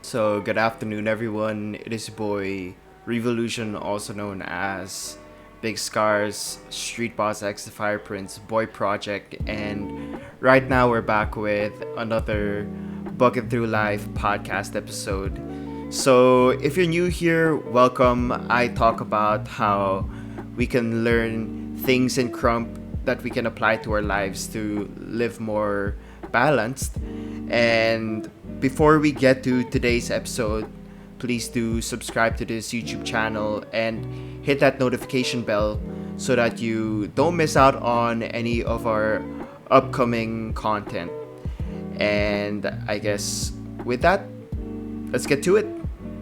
So, good afternoon, everyone. It is your boy Revolution, also known as Big Scars, Street Boss X, The Fire Prince, Boy Project, and right now we're back with another BUCK'N THRU Life podcast episode. So, if you're new here, welcome. I talk about how we can learn things in Crump that we can apply to our lives to live more balanced. And before we get to today's episode, please do subscribe to this YouTube channel and hit that notification bell so that you don't miss out on any of our upcoming content. And I guess with that, let's get to it.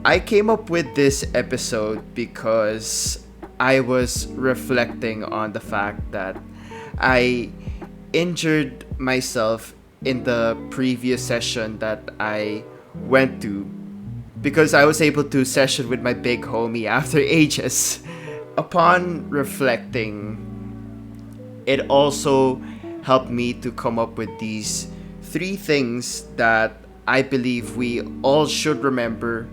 I came up with this episode because I was reflecting on the fact that I injured myself in the previous session that I went to because I was able to session with my big homie after ages. Upon reflecting, it also helped me to come up with these 3 things that I believe we all should remember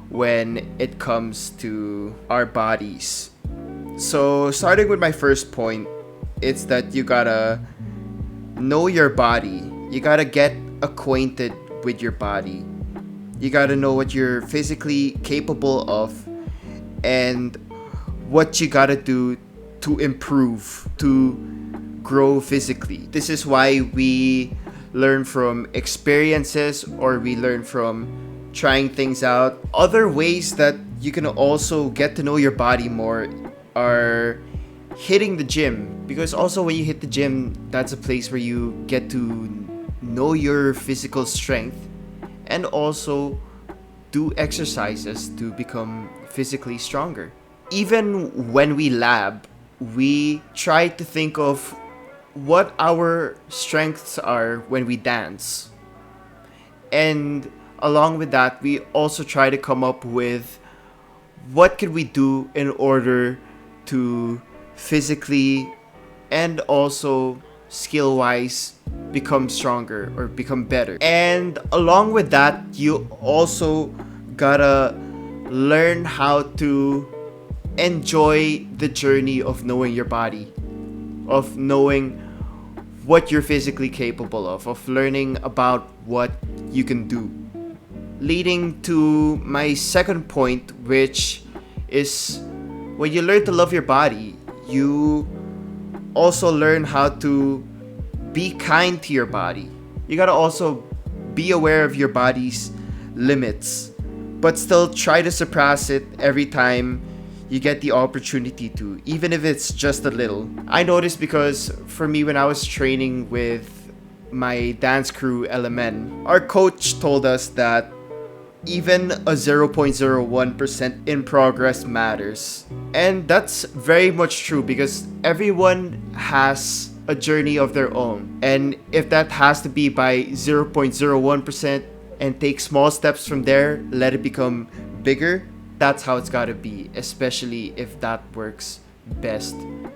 when it comes to our bodies. So starting with my first point, it's that you gotta know your body. You gotta get acquainted with your body. You gotta know what you're physically capable of and what you gotta do to improve, to grow physically. This is why we learn from experiences or we learn from trying things out. Other ways that you can also get to know your body more are hitting the gym, because also when you hit the gym, that's a place where you get to know your physical strength and also do exercises to become physically stronger. Even when we lab, we try to think of what our strengths are when we dance. And along with that, we also try to come up with what could we do in order to physically and also skill-wise become stronger or become better. And along with that, you also gotta learn how to enjoy the journey of knowing your body, of knowing what you're physically capable of learning about what you can do. Leading to my second point, which is when you learn to love your body, you also learn how to be kind to your body. You gotta also be aware of your body's limits, but still try to surpass it every time you get the opportunity to, even if it's just a little. I noticed because for me, when I was training with my dance crew LMN, our coach told us that even a 0.01% in progress matters. And that's very much true because everyone has a journey of their own. And if that has to be by 0.01% and take small steps from there, let it become bigger, that's how it's gotta be, especially if that works best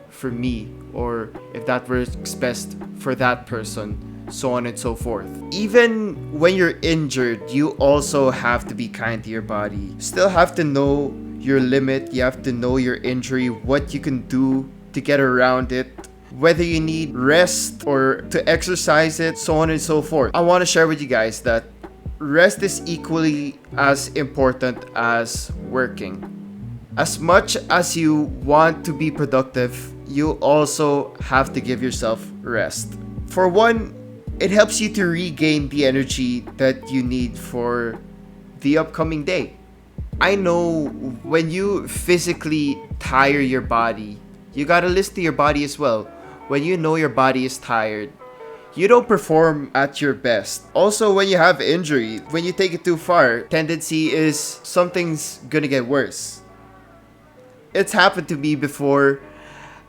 for me or if that works best for that person, so on and so forth. Even when you're injured, you also have to be kind to your body. Still have to know your limit. You have to know your injury, what you can do to get around it, whether you need rest or to exercise it, so on and so forth. I want to share with you guys that rest is equally as important as working. As much as you want to be productive, you also have to give yourself rest. For one, it helps you to regain the energy that you need for the upcoming day. I know when you physically tire your body, you gotta listen to your body as well. When you know your body is tired, you don't perform at your best. Also, when you have injury, when you take it too far, tendency is something's gonna get worse. It's happened to me before.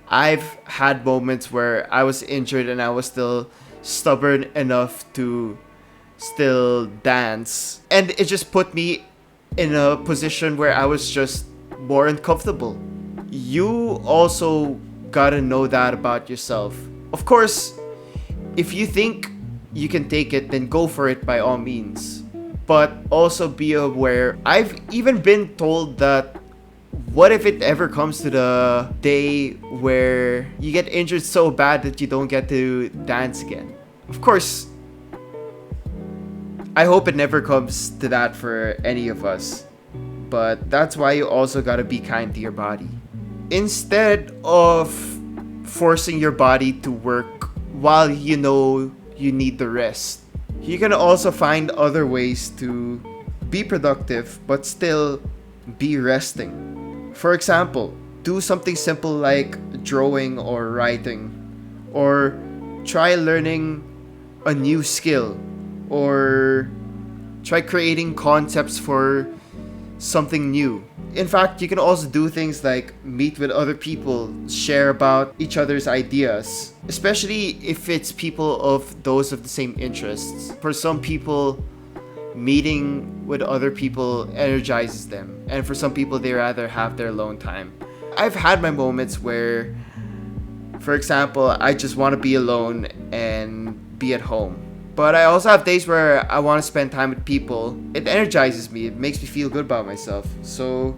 I've had moments where I was injured and I was still stubborn enough to still dance, and it just put me in a position where I was just more uncomfortable. You also gotta know that about yourself. Of course, if you think you can take it, then go for it by all means. but also be aware. I've even been told that what if it ever comes to the day where you get injured so bad that you don't get to dance again? Of course, I hope it never comes to that for any of us. But that's why you also gotta be kind to your body. Instead of forcing your body to work while you know you need the rest, you can also find other ways to be productive but still be resting. For example, do something simple like drawing or writing, or try learning a new skill, or try creating concepts for something new. In fact, you can also do things like meet with other people, share about each other's ideas, especially if it's people of those of the same interests. For some people, meeting with other people energizes them, and for some people, they rather have their alone time. I've had my moments where, for example, I just want to be alone and be at home. But I also have days where I want to spend time with people. It energizes me. It makes me feel good about myself. So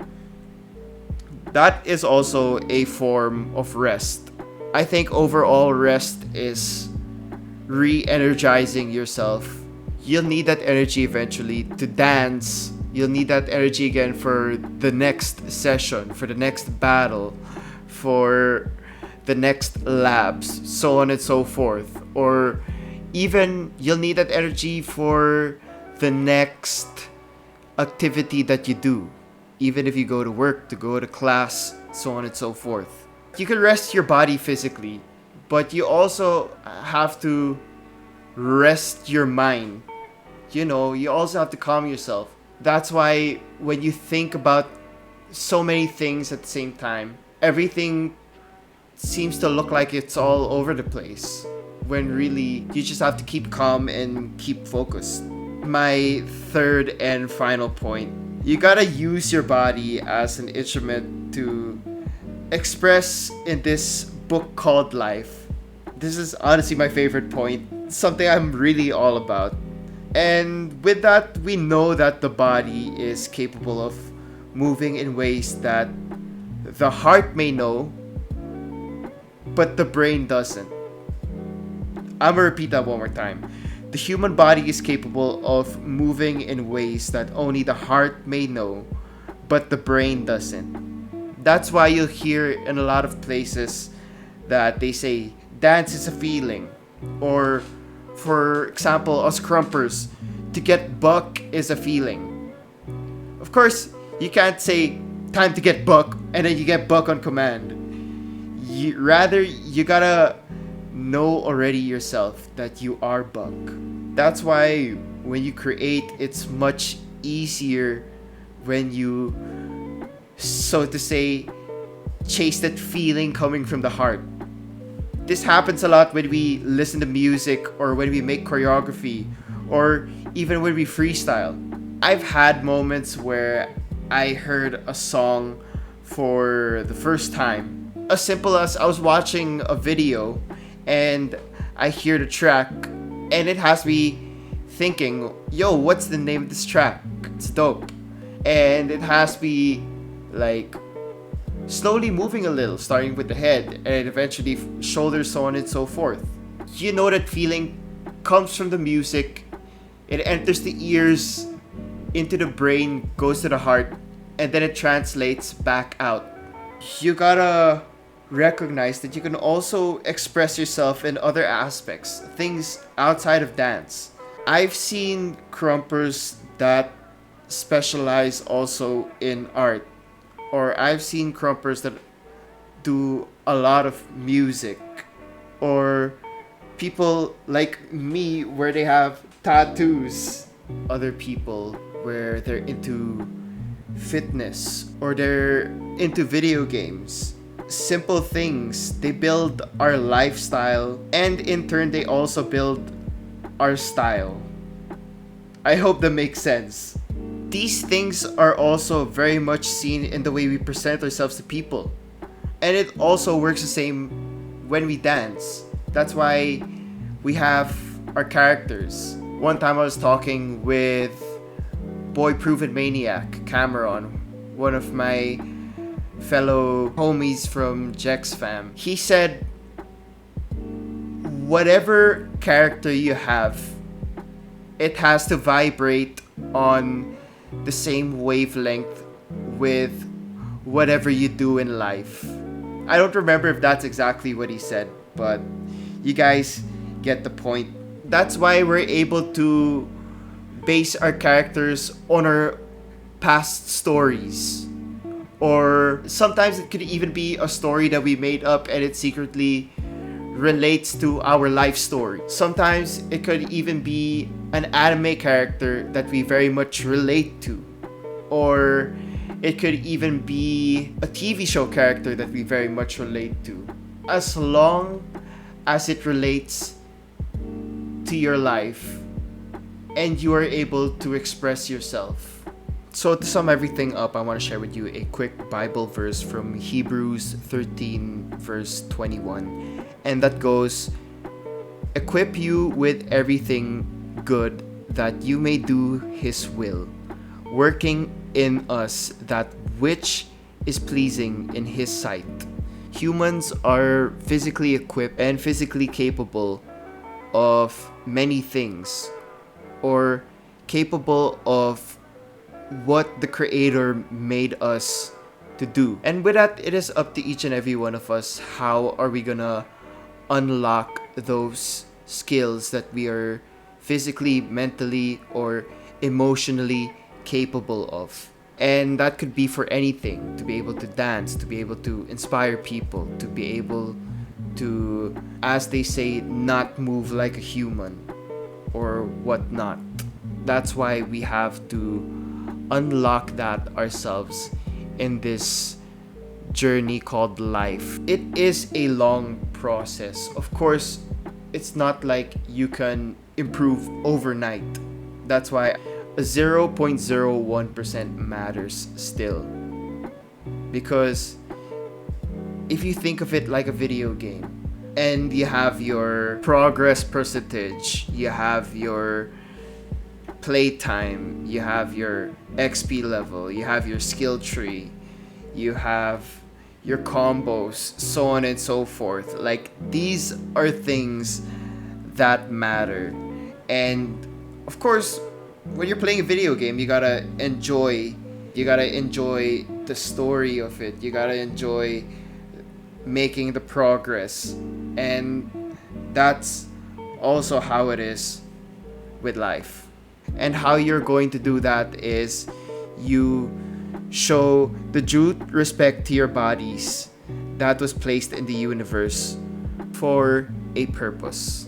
that is also a form of rest. I think overall rest is re-energizing yourself. You'll need that energy eventually to dance. You'll need that energy again for the next session, for the next battle, for the next labs, so on and so forth. Or even you'll need that energy for the next activity that you do. Even if you go to work, to go to class, so on and so forth. You can rest your body physically, but you also have to rest your mind. You know, you also have to calm yourself. That's why when you think about so many things at the same time, everything seems to look like it's all over the place, when really you just have to keep calm and keep focused. My third and final point, you gotta use your body as an instrument to express in this book called life. This is honestly my favorite point, something I'm really all about. And with that, we know that the body is capable of moving in ways that the heart may know, but the brain doesn't. I'm gonna repeat that one more time. The human body is capable of moving in ways that only the heart may know, but the brain doesn't. That's why you'll hear in a lot of places that they say dance is a feeling, or for example, us crumpers, to get buck is a feeling. Of course, you can't say time to get buck and then you get buck on command. You gotta know already yourself that you are buck. That's why when you create, it's much easier when you, so to say, chase that feeling coming from the heart. This happens a lot when we listen to music, or when we make choreography, or even when we freestyle. I've had moments where I heard a song for the first time. As simple as I was watching a video and I hear the track and it has me thinking, yo, what's the name of this track? It's dope. And it has me like slowly moving a little, starting with the head and eventually shoulders, so on and so forth. You know that feeling comes from the music. It enters the ears, into the brain, goes to the heart, and then it translates back out. You gotta recognize that you can also express yourself in other aspects, things outside of dance. I've seen crumpers that specialize also in art, or I've seen crumpers that do a lot of music, or people like me where they have tattoos, other people where they're into fitness or they're into video games. Simple things, they build our lifestyle, and in turn they also build our style. I hope that makes sense. These things are also very much seen in the way we present ourselves to people, and it also works the same when we dance. That's why we have our characters. One time I was talking with boy proven maniac, Cameron, one of my fellow homies from Jex fam. He said, whatever character you have, it has to vibrate on the same wavelength with whatever you do in life. I don't remember if that's exactly what he said, but you guys get the point. That's why we're able to base our characters on our past stories. Or sometimes it could even be a story that we made up and it secretly relates to our life story. Sometimes it could even be an anime character that we very much relate to. Or it could even be a TV show character that we very much relate to. As long as it relates to your life and you are able to express yourself. So to sum everything up, I want to share with you a quick Bible verse from Hebrews 13 verse 21. And that goes, equip you with everything good that you may do His will, working in us that which is pleasing in His sight. Humans are physically equipped and physically capable of many things, or capable of what the Creator made us to do. And with that, it is up to each and every one of us. How are we gonna unlock those skills that we are physically, mentally, or emotionally capable of? And that could be for anything. To be able to dance, to be able to inspire people, to be able to, as they say, not move like a human or whatnot. That's why we have to unlock that ourselves in this journey called life. It is a long process. Of course, it's not like you can improve overnight. That's why a 0.01% matters still. Because if you think of it like a video game, and you have your progress percentage, you have your playtime, you have your XP level, you have your skill tree, you have your combos, so on and so forth. Like, these are things that matter. And of course, when you're playing a video game, you gotta enjoy the story of it. You gotta enjoy making the progress. And that's also how it is with life. And how you're going to do that is you show the due respect to your bodies that was placed in the universe for a purpose.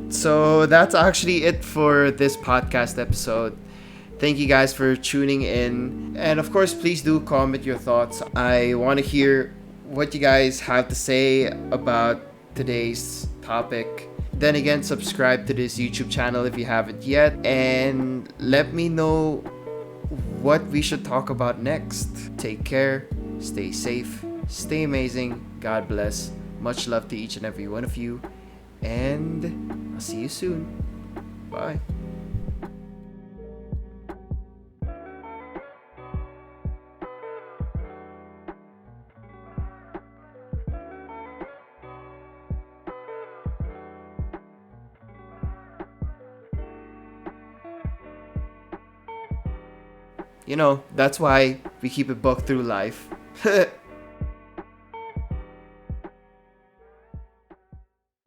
So that's actually it for this podcast episode. Thank you guys for tuning in. And of course, please do comment your thoughts. I want to hear what you guys have to say about today's topic. Then again, subscribe to this YouTube channel if you haven't yet. And let me know what we should talk about next. Take care. Stay safe. Stay amazing. God bless. Much love to each and every one of you. And I'll see you soon. Bye. You know, that's why we keep it buck through life.